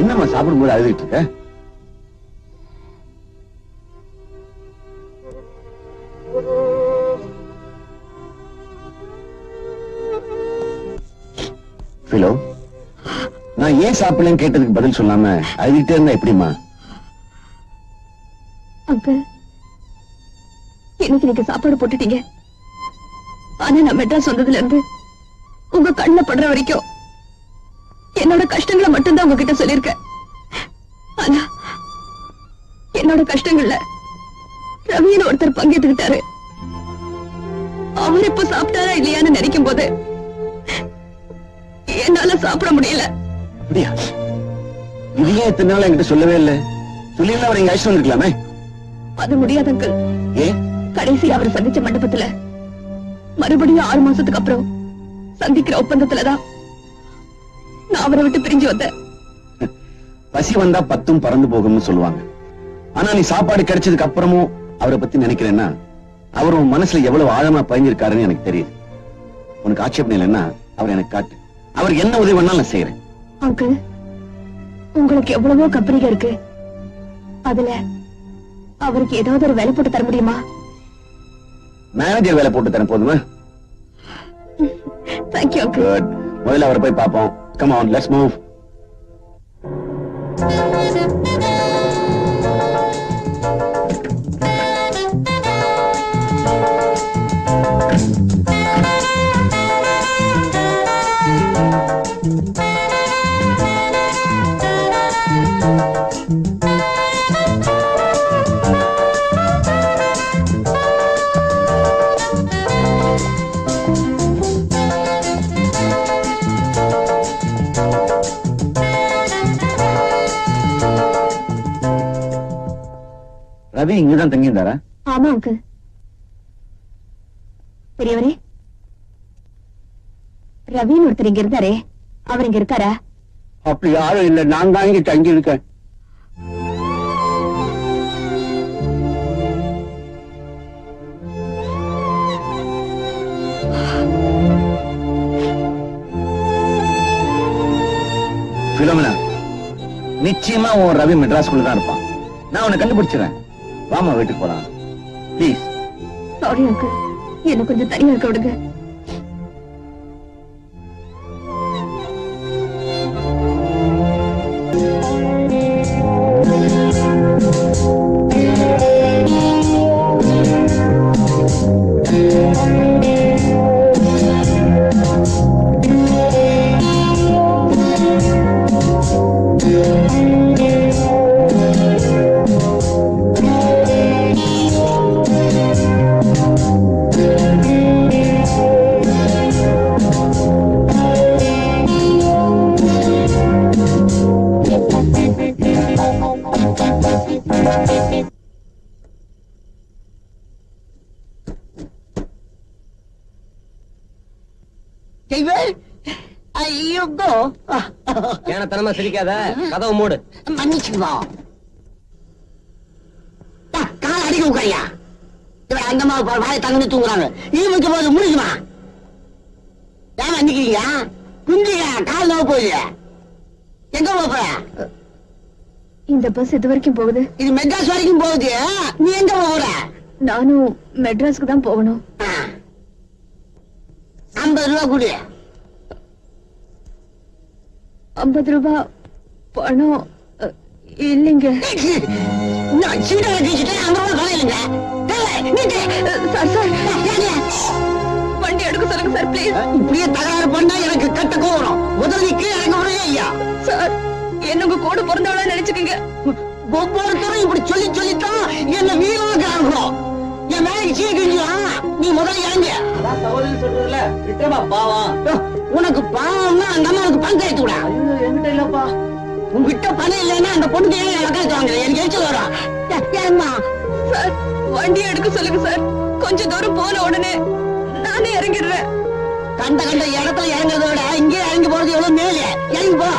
என்னம்மா சாப்பிடும்போது அழுதுட்டு இருக்க? பிலோ, நான் ஏன் சாப்பிடலன்னு கேட்டதுக்கு பதில் சொல்லாம அழுதுட்டே இருந்தா எப்படிமா? அங்கிள், இன்னைக்கு நீங்க சாப்பாடு போட்டுட்டீங்க. ஆனா நான் மெட்ராஸ் வந்ததுல இருந்து உங்க கண்ணுல படுற வரைக்கும் என்னோட கஷ்டங்களை மட்டும்தான் உங்ககிட்ட சொல்லியிருக்கேன். ஆனா என்னோட கஷ்டங்கள்ல ரவின்னு ஒருத்தர் பங்கேற்றுக்கிட்டாரு. அவர் இப்ப சாப்பிட்டாரா இல்லையான்னு நினைக்கும் போது என்னால சாப்பிட முடியல. அப்படியா? இது ஏன் இத்தனை நாள் என்கிட்ட சொல்லவே இல்லை? சொல்லியிருந்தா அவர் இங்க அழைச்சிட்டு வந்திருக்கலாமே. அது முடியாது அங்கிள். ஏன்? கடைசி அவர் சந்திச்ச மண்டபத்துல மறுபடியும் 6 மாசத்துக்கு அப்புறம் சந்திக்கிற ஒப்பந்தத்துலதான் நான் அவரை விட்டு பிரிஞ்சு வந்தேன். பசி வந்தா 10ம் பறந்து போகும்னு சொல்லுவாங்க. ஆனா நீ சாப்பாடு கிடைச்சதுக்கு அப்புறமும் அவரை பத்தி நினைக்கிறேன்னா அவர் உன் மனசுல எவ்வளவு ஆழமா பதிஞ்சிருக்காருன்னு எனக்கு தெரியுது. உனக்கு ஆட்சேபம் இல்லைன்னா அவர் எனக்கு காட்டு. அவருக்கு என்ன உதவி பண்ணாலும் நான் செய்யறேன். அங்கிள், உங்களுக்கு எவ்வளவோ கம்பெனிங்க இருக்கு. அதுல அவருக்கு ஏதாவது ஒரு வேலை போட்டு தர முடியுமா? மேனேஜர் வேலை போட்டு தரேன், போதுமா? Thank you uncle. குட். முதல்ல அவரை போய் பார்ப்போம். Come on, let's move. Ravi இங்கதான் தங்கியிருந்தாரா? ஆமா அங்கிள். பெரியவரே, ரவின்னு ஒருத்தர் இங்க இருந்தாரே, அவர் இங்க இருக்காரா? அப்படி யாரும் இல்ல, நான் தான் இங்க தங்கி இருக்கேன். பிலோமினா, நிச்சயமா உன் ரவி மெட்ராஸ்குள்ள தான் இருப்பான். நான் உன்னை கண்டுபிடிச்சிடறேன். வாமா, வீட்டுக்கு போலாம் ப்ளீஸ். சாரி அங்கிள், என்ன கொஞ்சம் தனியா இருக்க விடுங்க. ஏனத்தனமா சிரிக்காத, கதவு மூடு. மன்னிச்சுவா, கால் அடிக்க உட்காரியா. அந்த மாதிரி வாயை தங்கி தூங்குறாங்க. ஈவுக்கு போது முடிக்குமா? ஏன் நிக்கிறீங்க? குந்தியா, கால் நோவு போகுது. எங்க போற? இந்த பஸ் இது வரைக்கும் போகுது. இது மெட்ராஸ் வரைக்கும் போகுது. நீ எங்க போற? நானும் மெட்ராஸ்க்கு தான் போகணும். 50 ரூபா கொடு. 50 ரூபாய் பணம் இல்லைங்க. நான் சீட்டை வச்சுட்டு 50 ரூபா பணம் இல்லைங்க. சார் வண்டி எடுக்க சொல்லுங்க சார், பிளீஸ். இப்படியே தகராறு பண்ணா எனக்கு கட்ட கோவம். முதல்ல கீழே இறங்க முடியும் ஐயா. சார், என்ன உங்க கூட பிறந்தவளா நினைச்சுக்கங்க. ஒவ்வொருத்தரும் இப்படி சொல்லி சொல்லித்தான் என்ன வீரமாக என் வேலைக்கு சீக்கிரம். நீ முதல்ல இறங்க. சொல்றதுல விக்ரமா பாவம். உனக்கு பாவம்னா அந்த அம்மாவுக்கு பஞ்சாயத்து கூட. என்கிட்ட இல்லப்பா. உங்ககிட்ட பணம் இல்லைன்னா அந்த பொண்ணுக்கு ஏன் வக்காலத்து வாங்குற? எனக்கு எரிச்சல் வரும். ஏம்மா சார், வண்டி எடுக்க சொல்லுங்க சார். கொஞ்சம் தூரம் போன உடனே நானே இறங்கிடுறேன். கண்ட இடத்துல இறங்குறத விட இங்கே இறங்கி போறது எவ்வளவு மேலே. இறங்கி போ.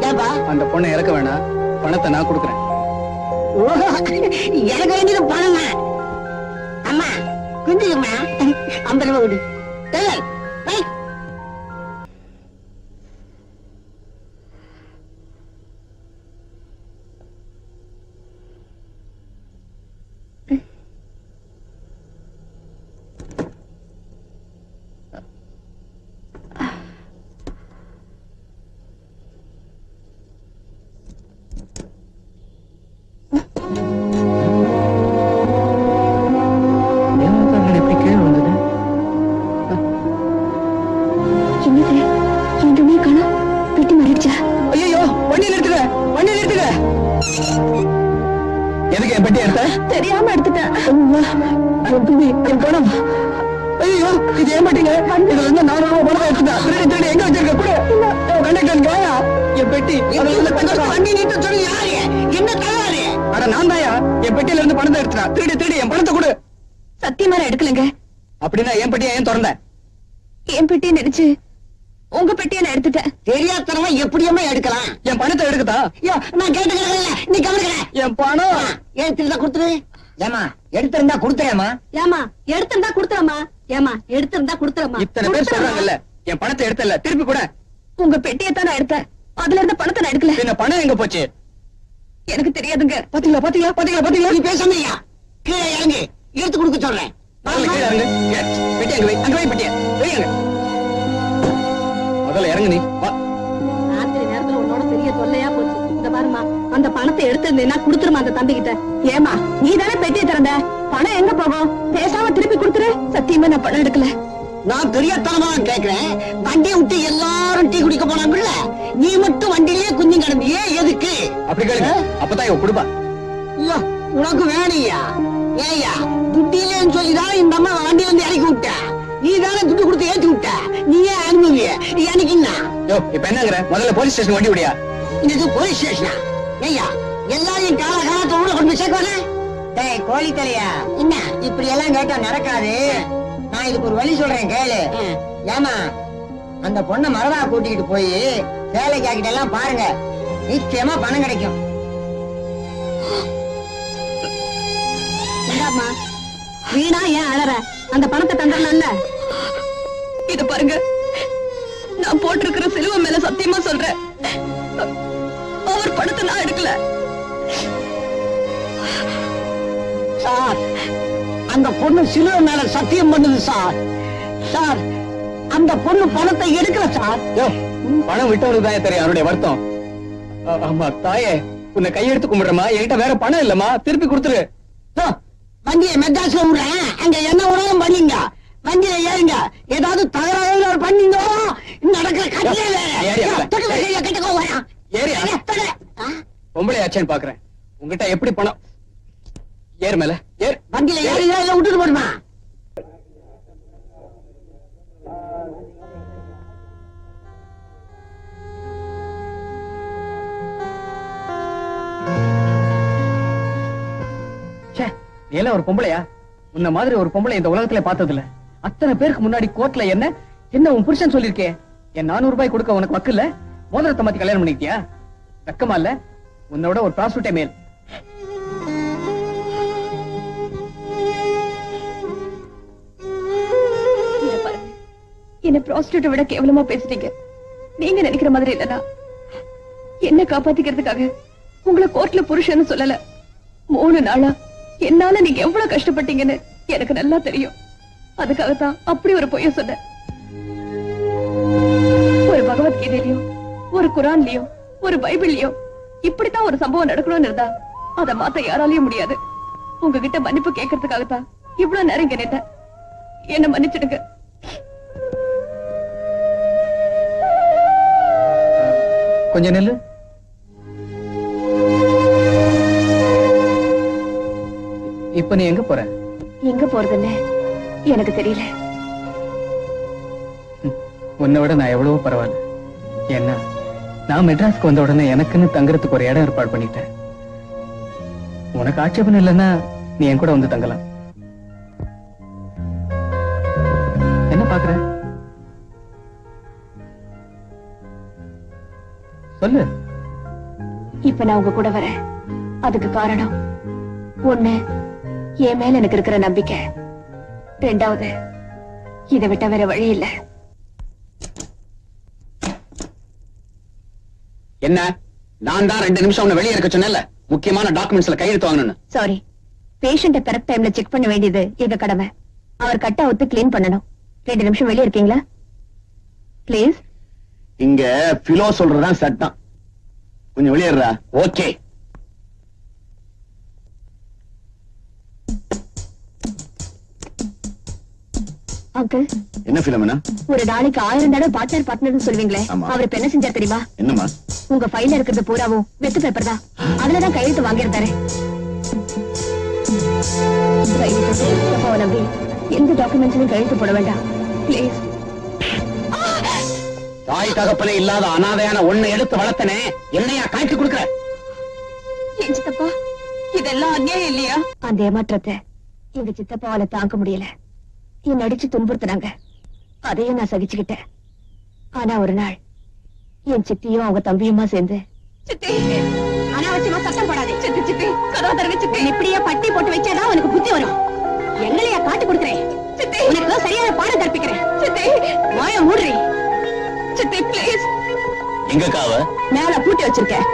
ஏப்பா, அந்த பொண்ணை இறக்க வேணாம், பணத்தை நான் கொடுக்குறேன். எனக்கு வேண்டியது பணம். அம்மா குஞ்சுக்குமா, 50 ரூபாய் கொடு. எதுக்கு என் பெட்டி எடுத்த? தெரியாம எடுத்துட்டேன். என் பணம். ஐயோ, இது ஏன் மாட்டீங்க? இதுல இருந்து 400 பணம் எடுத்துட்டேன். திருடி எங்க வச்சிருக்க? கூட கண்டக்டருங்க என் பெட்டி. அதுல இருந்து தங்கம். வண்டி நீட்ட சொல்லி யாரு? என்ன தகராறு? அட நான் தாயா என் பெட்டியில இருந்து பணத்தை எடுத்துட்டேன். திருடி என் பணத்தை கொடு. சத்தியமா நான் எடுக்கலங்க. அப்படின்னா என் பெட்டியை ஏன் திறந்த? என் பெட்டியை நினைச்சு உங்க பெட்டியை நான் எடுத்துட்டேன். தெரியாதனமா எப்படியுமே எடுக்கலாம். என் பணத்தை எடுக்கதா? ஐயோ, நான் கேட்டுக்கிறேன், நீ கவனிக்கிற. என் பணம். எடுத்துருந்தா கொடுத்துரு. ஏமா எடுத்திருந்தா கொடுத்துறேமா? ஏமா எடுத்திருந்தா கொடுத்துறமா? ஏமா எடுத்திருந்தா கொடுத்துறமா? இத்தனை பேர் சொல்றாங்கல்ல என் பணத்தை எடுத்தல, திருப்பி கூட. உங்க பெட்டியை தான் நான் எடுத்தேன். அதுல இருந்த பணத்தை நான் எடுக்கல. என்ன பணம் எங்க போச்சு? எனக்கு தெரியாதுங்க. பாத்தீங்களா? நீ பேசாமையா கீழே இறங்கி எடுத்து கொடுக்க சொல்றேன். முதல்ல கீழே இறங்கு. பெட்டி அங்க வை, அங்க வை பெட்டியை. வைங்க. முதல்ல இறங்கு நீ. வா. ராத்திரி நேரத்துல உன்னோட பெரிய தொல்லையா போச்சு. இந்த பாருமா, அந்த பணத்தை எடுத்திருந்தேன்னா கொடுத்துருமா அந்த தம்பி கிட்ட. ஏமா நீ தானே பெட்டியை திறந்த, பணம் எங்க போகும்? பேசாம திருப்பி கொடுத்துரு. சத்தியமா நான் பணம் எடுக்கல. நான் தெரியாதனமா கேக்குறேன். வண்டியை விட்டு எல்லாரும் டீ குடிக்க போனாங்கல்ல, நீ மட்டும் வண்டியிலேயே குஞ்சு கிடந்தியே, எதுக்கு? அப்படி கேளுங்க, அப்பதான் இவ கொடுப்பா. ஐயோ, உனக்கு வேணையா? ஏய்யா, துட்டிலேன்னு சொல்லிதான் இந்த அம்மா வண்டியில இருந்து இறக்கி விட்ட. நீ தானே துட்டு கொடுத்து ஏத்தி விட்ட. நீயே அனுபவிய. எனக்கு என்ன? யோ, இப்ப என்னங்கற? முதல்ல போலீஸ் ஸ்டேஷன் வண்டி விடியா? இது போலீஸ் ஸ்டேஷனா? ஏய்யா, எல்லாரையும் காலகாலத்தோட கொண்டு போய் சேர்க்கவானே? டேய் கோழி தலையா, என்ன இப்படி எல்லாம் கேட்டா நடக்காது. நான் இதுக்கு ஒரு வழி சொல்றேன் கேளு. ஏமா, அந்த பொண்ணை மரவா கூட்டிக்கிட்டு போய் வேலை ஜாக்கெட் எல்லாம் பாருங்க, நிச்சயமா பணம் கிடைக்கும். இந்தாம்மா, வீணா ஏன் அழற? அந்த பணத்தை தந்துடலாம்ல. இது பாருங்க, நான் போட்டிருக்கிற சிலுவை மேல சத்தியமா சொல்றேன், அவர் பணத்தை நான் எடுக்கல. சார், அந்த பொண்ணு சிலுவை மேல சத்தியம் பண்ணுது சார். சார், அந்த பொண்ணு பணத்தை எடுக்கல சார். யோ, பணம் விட்டவனுக்கு தான் தெரியும் அவருடைய வருத்தம். ஆமா தாயே, உன்னை கையெடுத்து கும்பிடுறமா, என்கிட்ட வேற பணம் இல்லம்மா, திருப்பி கொடுத்துரு. இதோ, வண்டியை மெட்ராஸ்ல விடுறேன், அங்க என்ன உணவும் பண்ணீங்க. வண்டியில ஏறுங்க, ஏதாவது தகராறு பண்ணீங்க நடக்கிற கட்டில ஏறி பொம்பளை ஆச்சேன்னு பாக்குறேன். உங்ககிட்ட எப்படி பணம்? ஏறு மேல ஏறு. வண்டியில ஏறி விட்டுட்டு போடுமா? ஏல ஒரு பொம்பளையா? உன்ன மாதிரி ஒரு பொம்பளை இந்த உலகத்துல பார்த்தது இல்ல. அத்தனை பேருக்கு முன்னாடி கோர்ட்ல என்ன உன் புருஷன் சொல்லிருக்கே, என் 400 ரூபாய் கொடுக்க உனக்கு வக்கு இல்ல? மோதிரத்தை மாத்தி கல்யாணம் பண்ணிக்கிட்டியா? வெக்கமா இல்ல? உன்னோட ஒரு ப்ராஸ்டியூட்டே மேல். என்ன ப்ராஸ்டியூட்டை விட கேவலமா பேசுறீங்க. நீங்க நினைக்கிற மாதிரி இல்லனா, என்ன காப்பாத்திக்கிறதுக்காக உங்களை கோர்ட்ல புருஷன்னு சொல்லல. 3 நாளா என்னால நீங்க எவ்வளவு கஷ்டப்பட்டீங்கன்னு எனக்கு நல்லா தெரியும். அதுக்காகத்தான் அப்படி ஒரு பொய்ய சொன்ன. ஒரு பகவத்கீதையிலயோ, ஒரு குரான்லயோ, ஒரு பைபிள்லயோ இப்படித்தான் ஒரு சம்பவம் நடக்கணும்னு இருந்தா அதை மாத்த யாராலையும் முடியாது. உங்ககிட்ட மன்னிப்பு கேட்கறதுக்காகத்தான் இவ்வளவு நேரம் இங்க நின்றேன். என்ன மன்னிச்சிடுங்க. கொஞ்சம் நெல்லு. இப்ப நீ எங்க போற? எங்க போறதுன்னு எனக்கு தெரியல. உன்னை விட நான் எவ்வளவோ பரவாயில்ல. ஏன்னா நான் மெட்ராஸ்க்கு வந்த உடனே எனக்குன்னு தங்குறதுக்கு ஒரு இடம் ஏற்பாடு பண்ணிட்டேன். உனக்கு ஆட்சேபம் இல்லைன்னா நீ என் கூட வந்து தங்கலாம். என்ன பாக்குற? சொல்லு. இப்ப நான் உங்க கூட வரேன். அதுக்கு காரணம் ஒண்ணு, என் மேல எனக்கு இருக்கிற நம்பிக்கை. 2வது, இதை விட்ட வேற வழி இல்ல. என்ன? நான் தான் 2 நிமிஷம் உன்னை வெளியே இருக்க சொன்னேன்ல, முக்கியமான டாக்குமெண்ட்ஸ்ல கையெழுத்து வாங்கணும்னு. சாரி, பேஷண்ட கரெக்ட் டைம்ல செக் பண்ண வேண்டியது எங்க கடமை. அவர் கட்ட ஒத்து கிளீன் பண்ணணும். 2 நிமிஷம் வெளியே இருக்கீங்களா பிளீஸ்? இங்க பிலோ சொல்றதுதான் சட்டம். கொஞ்சம் வெளியேறா. ஓகே. அங்கிள், என்ன பிலோமினா? ஒரு நாளைக்கு 1000 தடவை பார்ட்னர் சொல்லுவீங்களே, ஆமா. அவர் இப்ப என்ன செஞ்சார் தெரியுமா? என்னம்மா? உங்க ஃபைல்ல இருக்கிறது பூராவும் வெத்து பேப்பர் தான். அதுலதான் கையெழுத்து வாங்கியிருந்தாரு. சித்தப்பாவை நம்பி எந்த டாக்குமெண்ட்ஸ்லயும் கையெழுத்து போட வேண்டாம் பிளீஸ். தாய் தகப்பனே இல்லாத அனாதையான ஒண்ணு எடுத்து வளர்த்தனே, என்னையா காய்ச்சி கொடுக்குற? ஏன் சித்தப்பா, இதெல்லாம் அநியாயம் இல்லையா? அந்த ஏமாற்றத்தை எங்க சித்தப்பாவால தாங்க முடியல. என்ன அடிச்சு துன்புறுத்தினாங்க, அதையும் நான் சகிச்சுக்கிட்டேன். ஆனா ஒரு நாள் என் சித்தியும் அவங்க தம்பியுமா சேர்ந்து அனாவசியமா சத்தம் போடாதே. சித்தி சித்தி கதவை தரங்க சித்தி. இப்படியே பட்டி போட்டு வச்சாதான் உனக்கு புத்தி வரும். எங்களையா காட்டு கொடுக்குறேன் சித்தி. உனக்கு சரியான பாடம் கற்பிக்கிறேன் சித்தி. வாய மூடுறி சித்தி பிளீஸ். எங்கக்காவ மேல பூட்டி வச்சிருக்கேன்.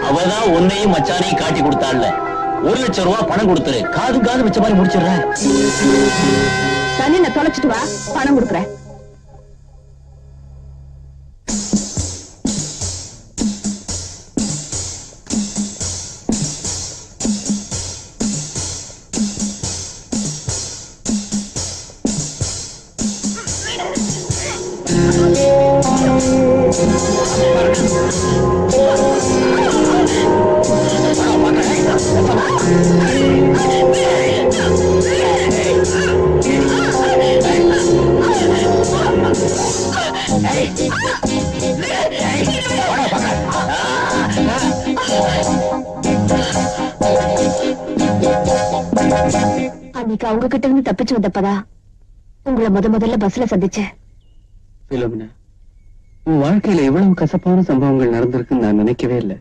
அவதான் உன்னையும் மச்சானையும் காட்டி கொடுத்தாள்ல. 1,00,000 ரூபாய் பணம் கொடுத்துரு, காது காது வச்ச மாதிரி முடிச்சிடுறேன். சனி நான் தொலைச்சிட்டு வா, பணம் கொடுக்குறேன். அன்னைக்கு அவங்க கிட்ட இருந்து தப்பிச்சு வந்தப்பதான் உங்களை முதல்ல பஸ்ல சந்திச்சேன். உன் வாழ்க்கையில எவ்வளவு கசப்பான சம்பவங்கள் நடந்திருக்குன்னு நான் நினைக்கவே இல்லை.